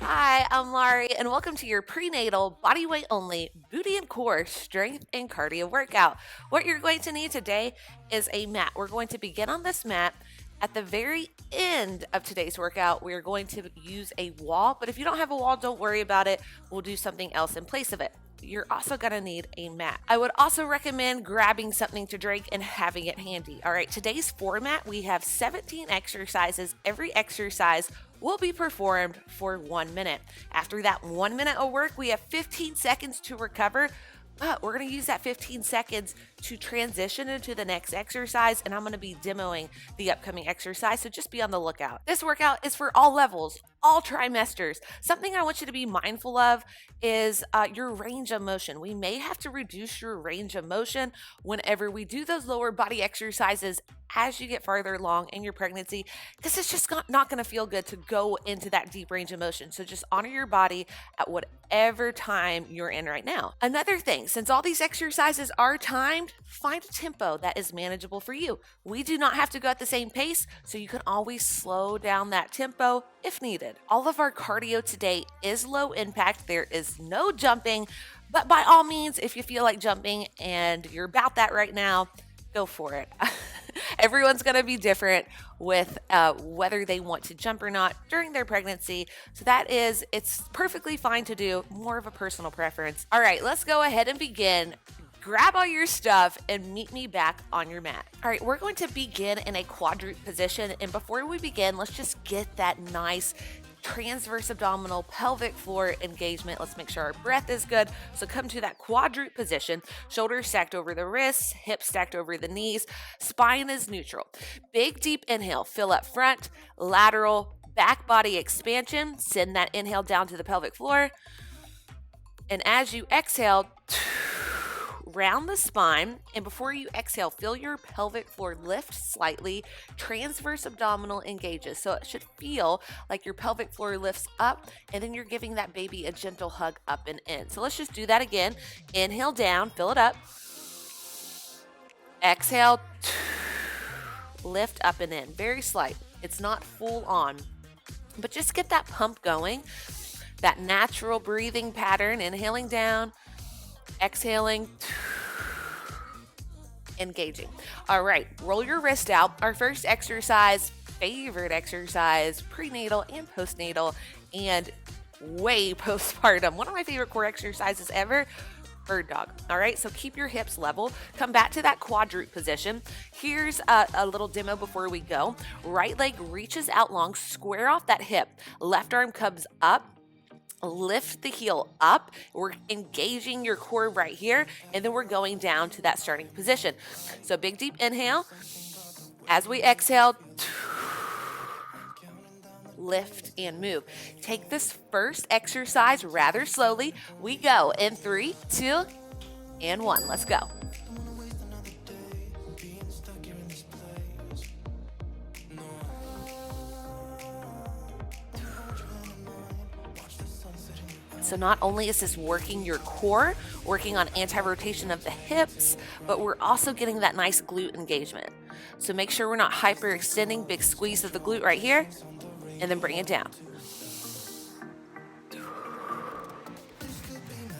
Hi, I'm Larie, and welcome to your prenatal bodyweight only booty and core strength and cardio workout. What you're going to need today is a mat. We're going to begin on this mat. At the very end of today's workout, we're going to use a wall, but if you don't have a wall, don't worry about it. We'll do something else in place of it. You're also going to need a mat. I would also recommend grabbing something to drink and having it handy. All right, today's format, we have 17 exercises. Every exercise will be performed for 1 minute. After that 1 minute of work, we have 15 seconds to recover. But we're going to use that 15 seconds to transition into the next exercise, and I'm going to be demoing the upcoming exercise, so just be on the lookout. This workout is for all levels, all trimesters. Something I want you to be mindful of is your range of motion. We may have to reduce your range of motion whenever we do those lower body exercises as you get farther along in your pregnancy, because it's just not going to feel good to go into that deep range of motion. So just honor your body at whatever time you're in right now. Another thing, since all these exercises are timed, find a tempo that is manageable for you. We do not have to go at the same pace, so you can always slow down that tempo if needed. All of our cardio today is low impact. There is no jumping, but by all means, if you feel like jumping and you're about that right now, go for it. Everyone's going to be different with whether they want to jump or not during their pregnancy. So it's perfectly fine to do, more of a personal preference. All right, let's go ahead and begin. Grab all your stuff and meet me back on your mat. All right, we're going to begin in a quadruped position. And before we begin, let's just get that nice transverse abdominal pelvic floor engagement. Let's make sure our breath is good. So come to that quadruped position, shoulders stacked over the wrists, hips stacked over the knees, spine is neutral. Big deep inhale, fill up front, lateral, back body expansion. Send that inhale down to the pelvic floor. And as you exhale, round the spine, and before you exhale, feel your pelvic floor lift slightly. Transverse abdominal engages, so it should feel like your pelvic floor lifts up, and then you're giving that baby a gentle hug up and in. So let's just do that again. Inhale down, fill it up. Exhale, lift up and in. Very slight. It's not full on, but just get that pump going. That natural breathing pattern, inhaling down, exhaling, engaging. All right, roll your wrist out. Our first exercise, favorite exercise, prenatal and postnatal and way postpartum. One of my favorite core exercises ever, bird dog. All right, so keep your hips level. Come back to that quadruped position. Here's a little demo before we go. Right leg reaches out long, square off that hip. Left arm comes up. Lift the heel up. We're engaging your core right here, and then we're going down to that starting position. So big deep inhale. As we exhale, lift and move. Take this first exercise rather slowly. We go in 3, 2, and 1. Let's go. So not only is this working your core, working on anti-rotation of the hips, but we're also getting that nice glute engagement. So make sure we're not hyperextending. Big squeeze of the glute right here, and then bring it down.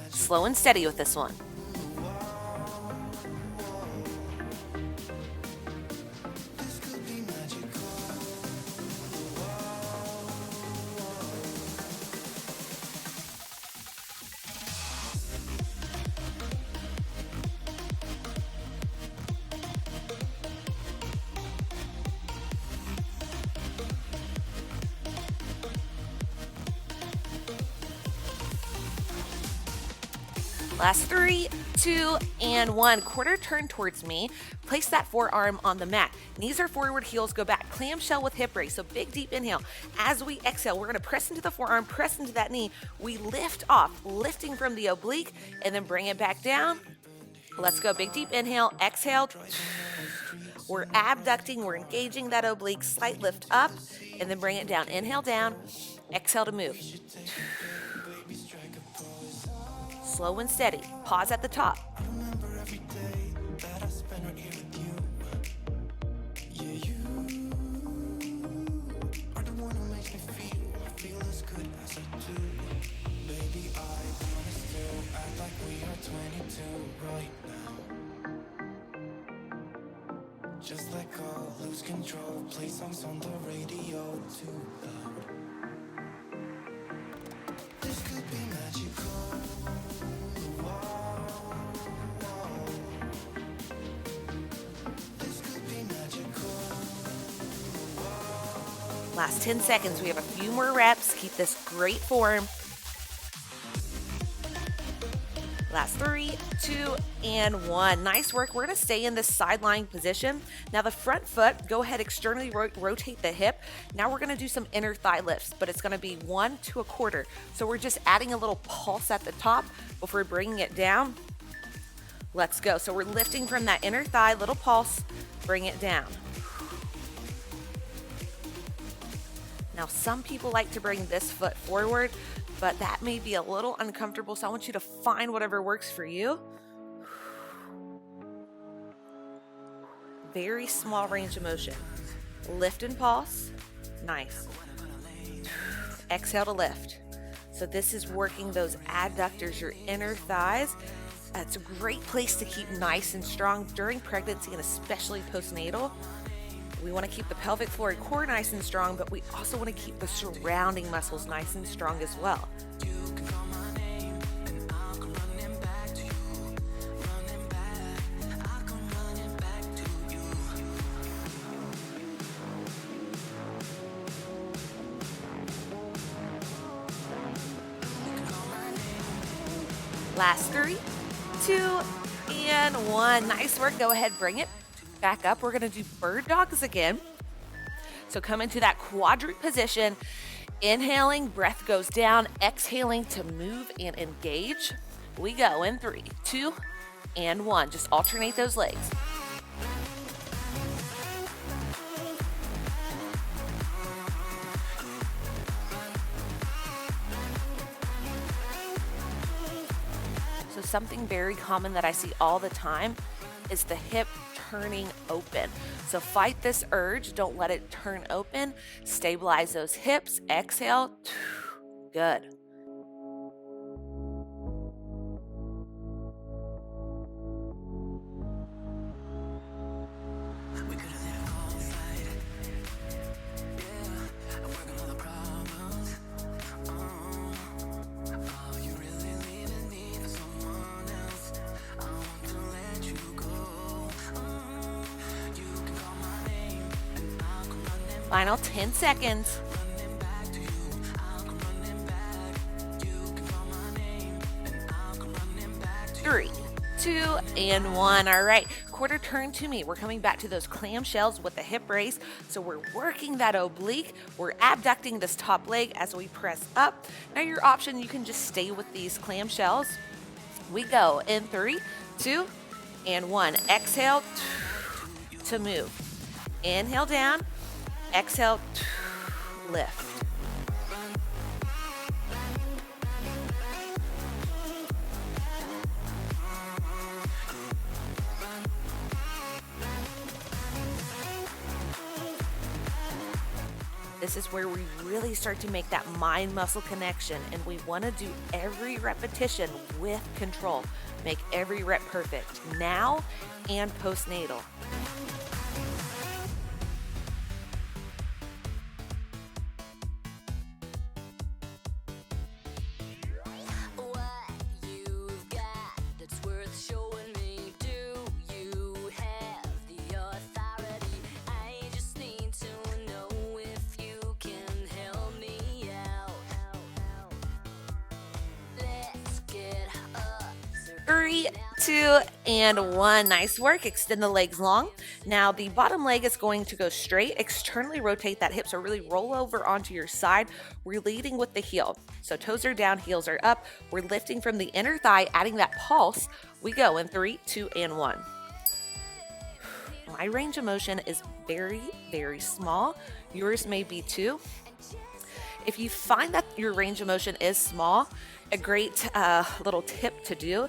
Slow and steady with this one. Last 3, 2, and 1. Quarter turn towards me. Place that forearm on the mat. Knees are forward, heels go back. Clamshell with hip raise. So big deep inhale. As we exhale, we're going to press into the forearm, press into that knee. We lift off, lifting from the oblique, and then bring it back down. Let's go. Big deep inhale. Exhale. We're abducting. We're engaging that oblique. Slight lift up, and then bring it down. Inhale down. Exhale to move. Slow and steady. Pause at the top. Just let go, lose control, play songs on the radio too loud. This could be magical. This could be magical. Last 10 seconds. We have a few more reps. Keep this great form. Last 3, 2, and 1. Nice work. We're going to stay in this sideline position. Now the front foot, go ahead, externally rotate the hip. Now we're going to do some inner thigh lifts, but it's going to be 1 to a quarter. So we're just adding a little pulse at the top before bringing it down. Let's go. So we're lifting from that inner thigh, little pulse, bring it down. Now some people like to bring this foot forward, but that may be a little uncomfortable, so I want you to find whatever works for you. Very small range of motion. Lift and pulse. Nice. Exhale to lift. So this is working those adductors, your inner thighs. It's a great place to keep nice and strong during pregnancy and especially postnatal. We want to keep the pelvic floor and core nice and strong, but we also want to keep the surrounding muscles nice and strong as well. Last 3, 2, and 1. Nice work. Go ahead, bring it back up. We're going to do bird dogs again. So come into that quadrant position. Inhaling, breath goes down. Exhaling to move and engage. We go in 3, 2, and 1. Just alternate those legs. So something very common that I see all the time is the hip turning open. So fight this urge. Don't let it turn open. Stabilize those hips. Exhale. Good. Final 10 seconds. Three, 2, and 1. All right, quarter turn to me. We're coming back to those clamshells with the hip raise. So we're working that oblique. We're abducting this top leg as we press up. Now your option, you can just stay with these clamshells. We go in 3, 2, and 1. Exhale to move. Inhale down. Exhale, lift. This is where we really start to make that mind-muscle connection, and we want to do every repetition with control. Make every rep perfect, now and postnatal. Three, 2, and 1. Nice work. Extend the legs long. Now the bottom leg is going to go straight. Externally rotate that hip, so really roll over onto your side. We're leading with the heel. So toes are down, heels are up. We're lifting from the inner thigh, adding that pulse. We go in 3, 2, and 1. My range of motion is very, very small. Yours may be too. If you find that your range of motion is small, a great little tip to do,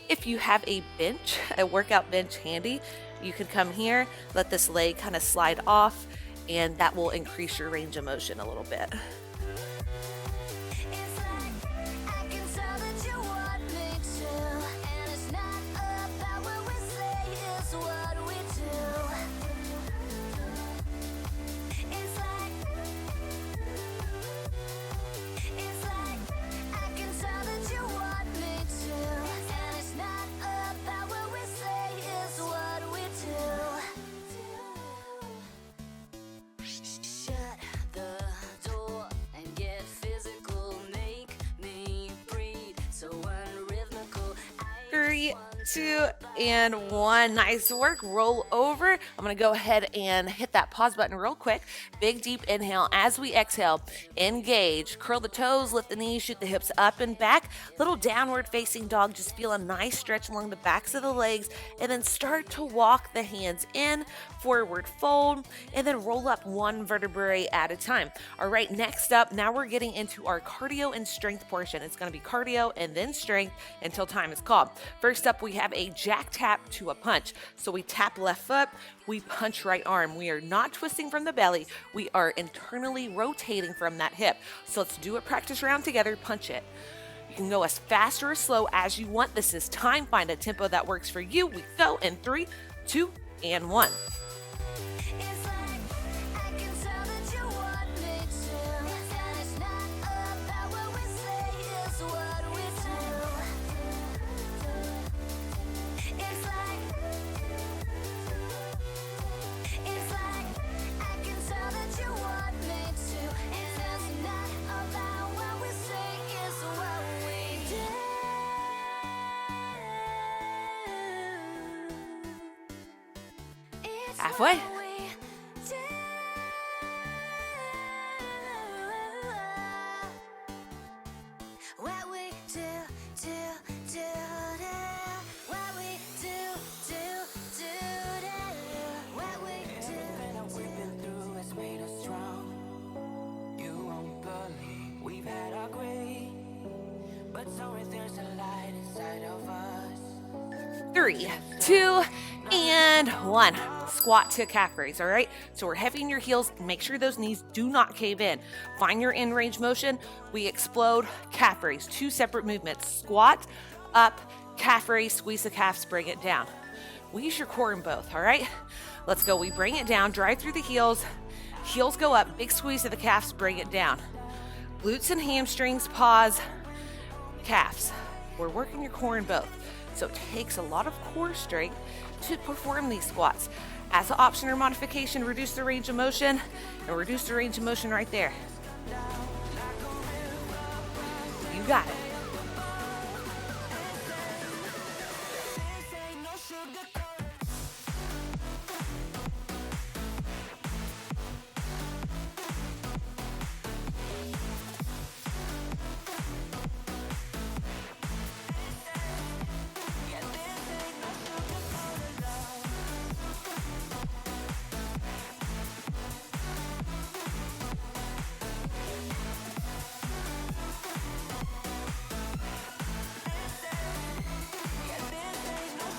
if you have a bench, a workout bench handy, you can come here, let this leg kind of slide off, and that will increase your range of motion a little bit. Three, 2, and 1. Nice work. Roll over. I'm going to go ahead and hit that pause button real quick. Big deep inhale. As we exhale, engage. Curl the toes, lift the knees, shoot the hips up and back. Little downward facing dog. Just feel a nice stretch along the backs of the legs, and then start to walk the hands in, forward fold, and then roll up one vertebrae at a time. All right, next up, now we're getting into our cardio and strength portion. It's going to be cardio and then strength until time is called. First up, we have a jack tap to a punch. So we tap left foot, we punch right arm. We are not twisting from the belly. We are internally rotating from that hip. So let's do a practice round together. Punch it. You can go as fast or as slow as you want. This is time. Find a tempo that works for you. We go in 3, 2, and 1. Halfway. Three, 2, and 1. Squat to calf raise, all right? So we're heavy in your heels. Make sure those knees do not cave in. Find your in range motion. We explode, calf raise. 2 separate movements. Squat, up, calf raise, squeeze the calves, bring it down. We use your core in both, all right? Let's go. We bring it down, drive through the heels. Heels go up, big squeeze to the calves, bring it down. Glutes and hamstrings, pause, calves. We're working your core in both. So it takes a lot of core strength to perform these squats. As an option or modification, reduce the range of motion, and reduce the range of motion right there. You got it.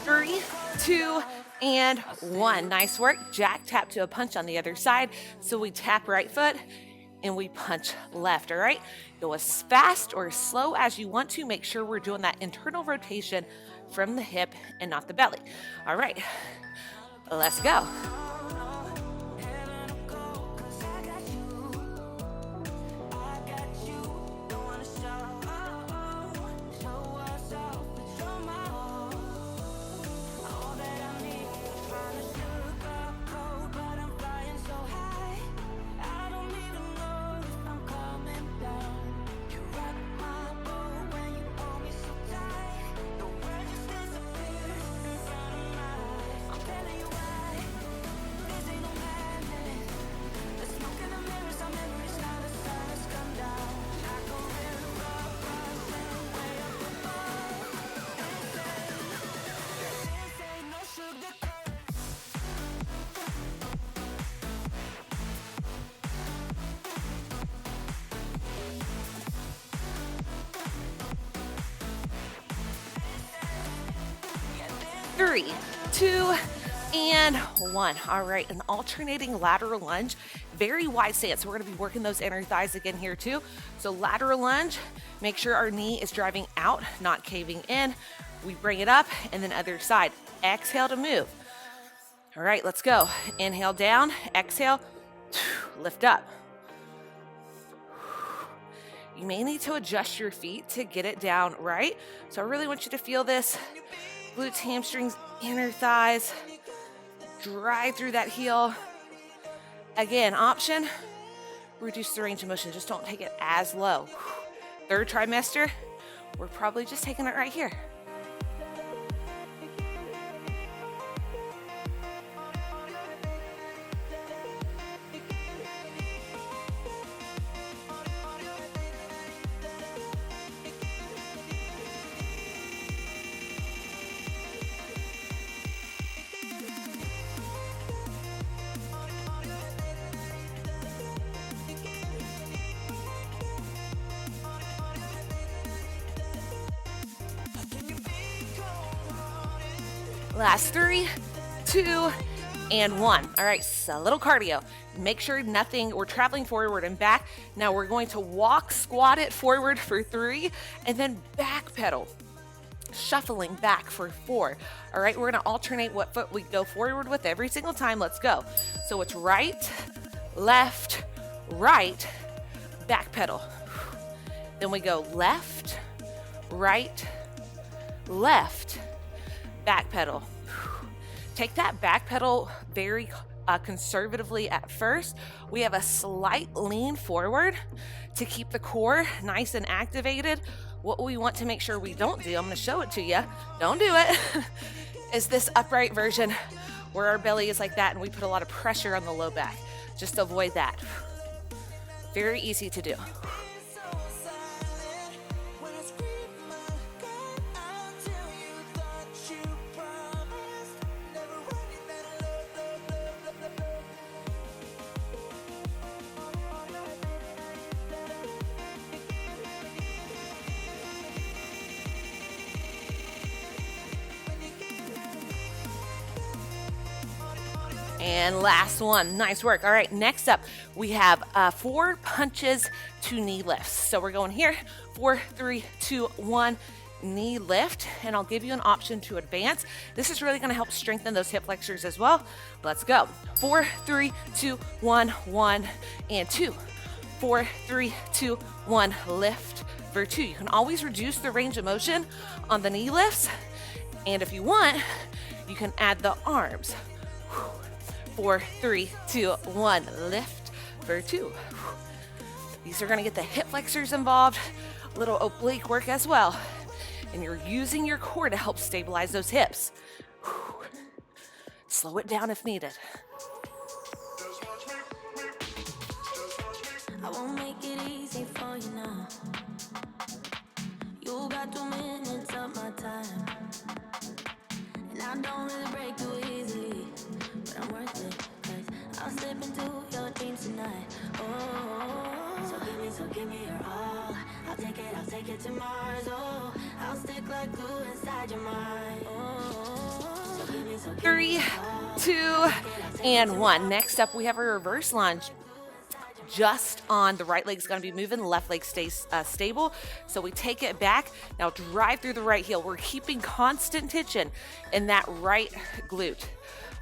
Three, 2, and 1. Nice work. Jack tap to a punch on the other side. So we tap right foot and we punch left, all right? Go as fast or as slow as you want to. Make sure we're doing that internal rotation from the hip and not the belly. All right, let's go. 3, 2, and 1. All right, an alternating lateral lunge, very wide stance. So we're gonna be working those inner thighs again here too. So lateral lunge, make sure our knee is driving out, not caving in. We bring it up, and then other side. Exhale to move. All right, let's go. Inhale down, exhale, lift up. You may need to adjust your feet to get it down right. So I really want you to feel this. Glutes, hamstrings, inner thighs. Drive through that heel. Again, option, reduce the range of motion. Just don't take it as low. Third trimester, we're probably just taking it right here. Last 3, 2, and 1. All right, so a little cardio. Make sure nothing, we're traveling forward and back. Now we're going to walk, squat it forward for 3, and then back pedal. Shuffling back for 4. All right, we're gonna alternate what foot we go forward with every single time. Let's go. So it's right, left, right, back pedal. Then we go left, right, left, back pedal. Take that back pedal very conservatively at first. We have a slight lean forward to keep the core nice and activated. What we want to make sure we don't do, I'm gonna show it to you, don't do it, is this upright version where our belly is like that and we put a lot of pressure on the low back. Just avoid that. Very easy to do. And last one, nice work. All right, next up, we have 4 punches to knee lifts. So we're going here, 4, 3, 2, 1, knee lift. And I'll give you an option to advance. This is really gonna help strengthen those hip flexors as well. Let's go. 4, 3, 2, 1, 1, and 2. 4, 3, 2, 1, lift for 2. You can always reduce the range of motion on the knee lifts. And if you want, you can add the arms. 4, 3, 2, 1, lift for 2. These are gonna get the hip flexors involved, little oblique work as well. And you're using your core to help stabilize those hips. Slow it down if needed. I won't make it easy for you now. You got 2 minutes of my time. And I don't really break too easily, but I'm worth it, 'cause I'll slip into your dreams tonight. Oh, so give me your all. I'll take it to Mars. Oh, I'll stick like glue inside your mind. Oh, so give me 3, 2, and 1. Next up, we have a reverse lunge. Just on the right leg's gonna be moving, the left leg stays stable. So we take it back. Now drive through the right heel. We're keeping constant tension in that right glute.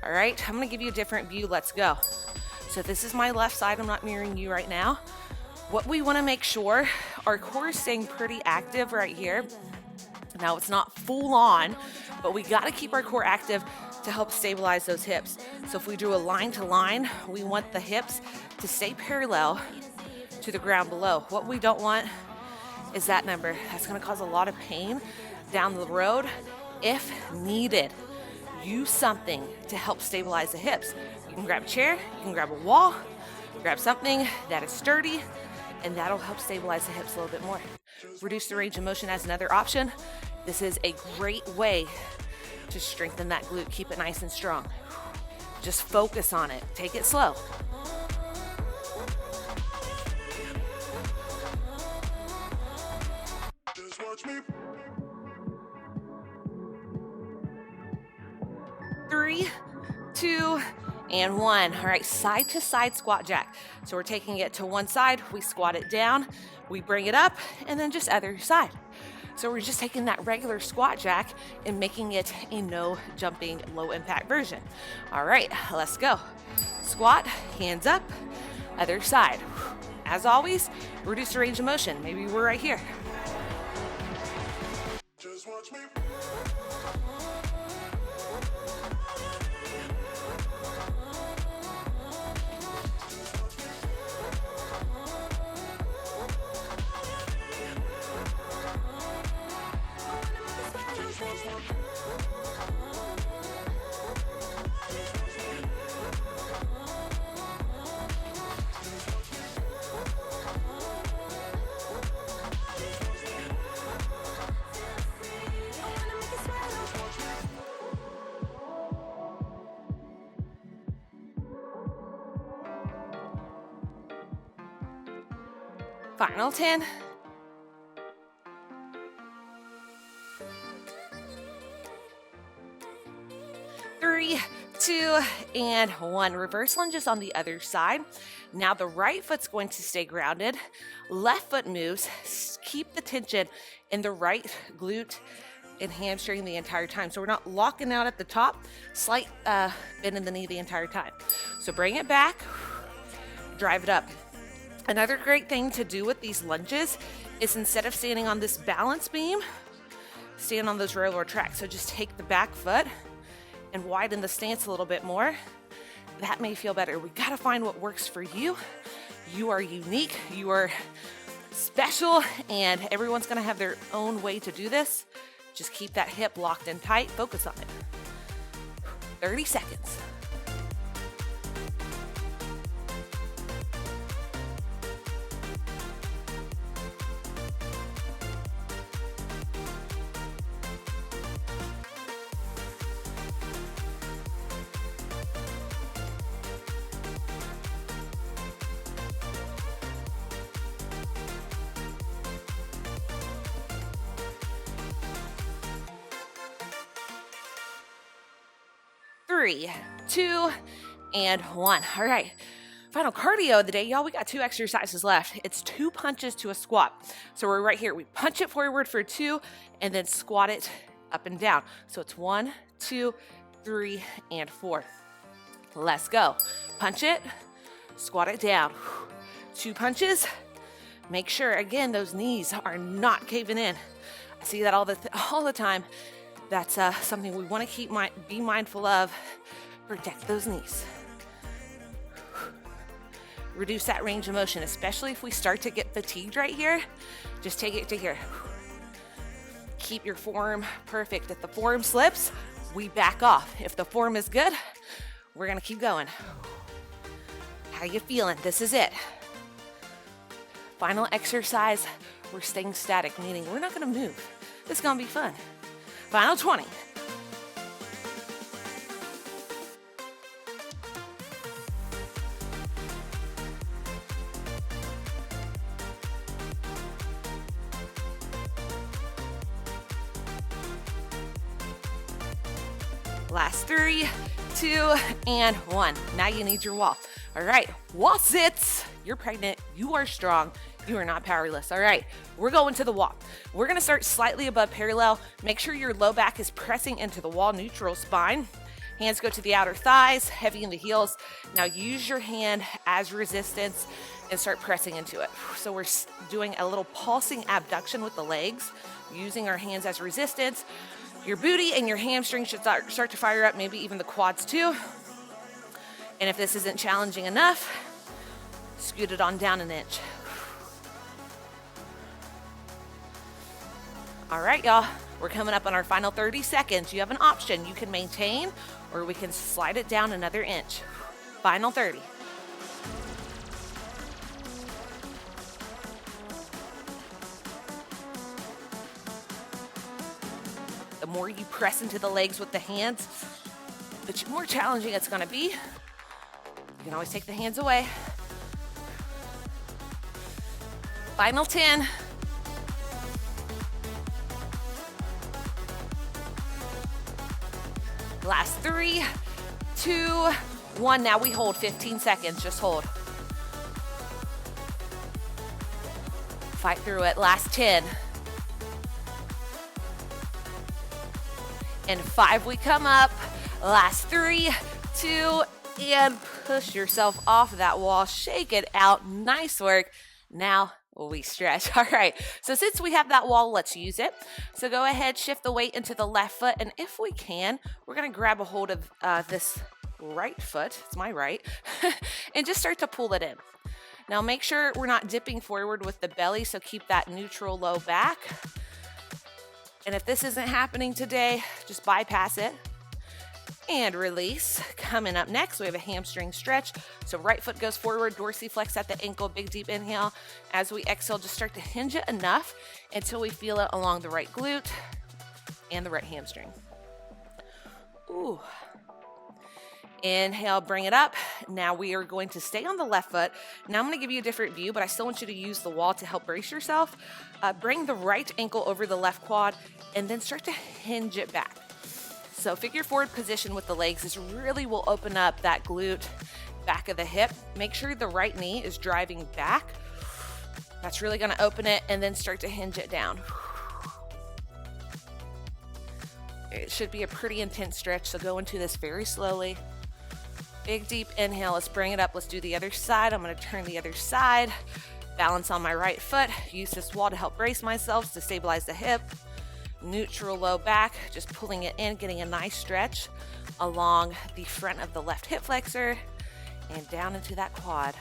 All right, I'm gonna give you a different view. Let's go. So this is my left side. I'm not mirroring you right now. What we wanna make sure, our core is staying pretty active right here. Now it's not full on, but we gotta keep our core active to help stabilize those hips. So if we do a line to line, we want the hips to stay parallel to the ground below. What we don't want is that number. That's gonna cause a lot of pain down the road. If needed, use something to help stabilize the hips. You can grab a chair, you can grab a wall, grab something that is sturdy, and that'll help stabilize the hips a little bit more. Reduce the range of motion as another option. This is a great way to strengthen that glute. Keep it nice and strong. Just focus on it. Take it slow. Just watch me. 3, 2, and 1. All right, side to side squat jack. So we're taking it to one side, we squat it down, we bring it up, and then just other side. So we're just taking that regular squat jack and making it a no jumping, low impact version. All right, let's go. Squat, hands up, other side. As always, reduce the range of motion. Maybe we're right here. Just watch me. Final 10. Three, 2, and 1. Reverse lunges on the other side. Now the right foot's going to stay grounded. Left foot moves. Keep the tension in the right glute and hamstring the entire time. So we're not locking out at the top. Slight bend in the knee the entire time. So bring it back. Drive it up. Another great thing to do with these lunges is instead of standing on this balance beam, stand on those railroad tracks. So just take the back foot and widen the stance a little bit more. That may feel better. We gotta find what works for you. You are unique, you are special, and everyone's gonna have their own way to do this. Just keep that hip locked in tight, focus on it. 30 seconds. Three, 2, and 1. All right, final cardio of the day. Y'all, we got 2 exercises left. It's 2 punches to a squat. So we're right here. We punch it forward for 2 and then squat it up and down. So it's 1, 2, 3, and 4. Let's go. Punch it, squat it down. 2 punches. Make sure, again, those knees are not caving in. I see that all the time. That's something we want to be mindful of. Protect those knees. Reduce that range of motion, especially if we start to get fatigued right here. Just take it to here. Keep your form perfect. If the form slips, we back off. If the form is good, we're gonna keep going. How you feeling? This is it. Final exercise, we're staying static, meaning we're not gonna move. This is gonna be fun. Final 20. Last 3, 2, and 1. Now you need your wall. All right, wall sits. You're pregnant, you are strong, you are not powerless. All right, we're going to the wall. We're gonna start slightly above parallel. Make sure your low back is pressing into the wall, neutral spine. Hands go to the outer thighs, heavy in the heels. Now use your hand as resistance and start pressing into it. So we're doing a little pulsing abduction with the legs, using our hands as resistance. Your booty and your hamstrings should start to fire up, maybe even the quads too. And if this isn't challenging enough, scoot it on down an inch. All right, y'all, we're coming up on our final 30 seconds. You have an option. You can maintain or we can slide it down another inch. Final 30. The more you press into the legs with the hands, the more challenging it's gonna be. You can always take the hands away. Final 10. Last 3, 2, 1. Now we hold 15 seconds. Just hold. Fight through it. Last 10. And 5, we come up. Last 3, 2, and push yourself off that wall. Shake it out. Nice work. Now we stretch. All right. So since we have that wall, let's use it. So go ahead, shift the weight into the left foot. And if we can, we're going to grab a hold of this right foot. It's my right. And just start to pull it in. Now make sure we're not dipping forward with the belly. So keep that neutral low back. And if this isn't happening today, just bypass it and release. Coming up next, we have a hamstring stretch. So right foot goes forward, dorsiflex at the ankle, big deep inhale. As we exhale, just start to hinge it enough until we feel it along the right glute and the right hamstring. Ooh. Inhale, bring it up. Now we are going to stay on the left foot. Now I'm going to give you a different view, but I still want you to use the wall to help brace yourself. Bring the right ankle over the left quad and then start to hinge it back. So figure forward position with the legs. This really will open up that glute, back of the hip. Make sure the right knee is driving back. That's really going to open it, and then start to hinge it down. It should be a pretty intense stretch, so go into this very slowly. Big deep inhale. Let's bring it up. Let's do the other side. I'm going to turn the other side. Balance on my right foot. Use this wall to help brace myself to stabilize the hip. Neutral low back, just pulling it in, getting a nice stretch along the front of the left hip flexor and down into that quad.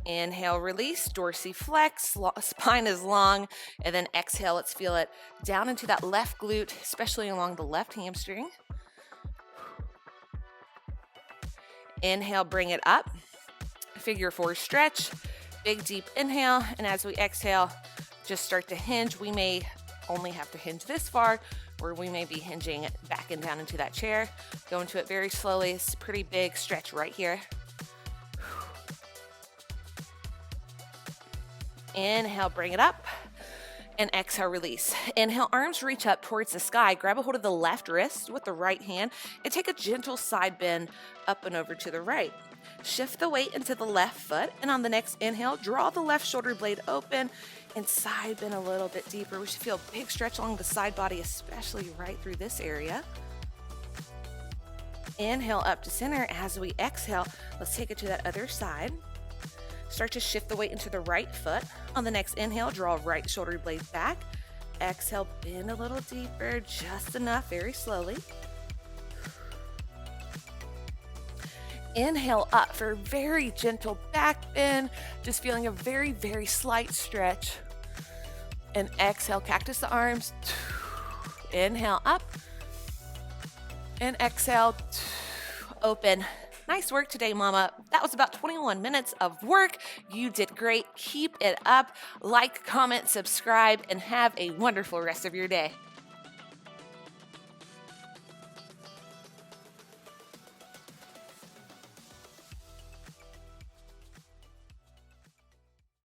Inhale, release, dorsiflex, spine is long, and then exhale, let's feel it down into that left glute, especially along the left hamstring. Inhale, bring it up, figure 4 stretch, big deep inhale, and as we exhale, just start to hinge. We may only have to hinge this far, or we may be hinging back and down into that chair. Go into it very slowly. It's a pretty big stretch right here. Inhale, bring it up, and exhale, release. Inhale, arms reach up towards the sky. Grab a hold of the left wrist with the right hand and take a gentle side bend up and over to the right. Shift the weight into the left foot, and on the next inhale, draw the left shoulder blade open and side bend a little bit deeper. We should feel a big stretch along the side body, especially right through this area. Inhale up to center. As we exhale, let's take it to that other side. Start to shift the weight into the right foot. On the next inhale, draw right shoulder blade back. Exhale, bend a little deeper, just enough, very slowly. Inhale up for a very gentle back bend, just feeling a very, very slight stretch. And exhale, cactus the arms. Inhale up. And exhale, open. Nice work today, mama. That was about 21 minutes of work. You did great. Keep it up. Like, comment, subscribe, and have a wonderful rest of your day.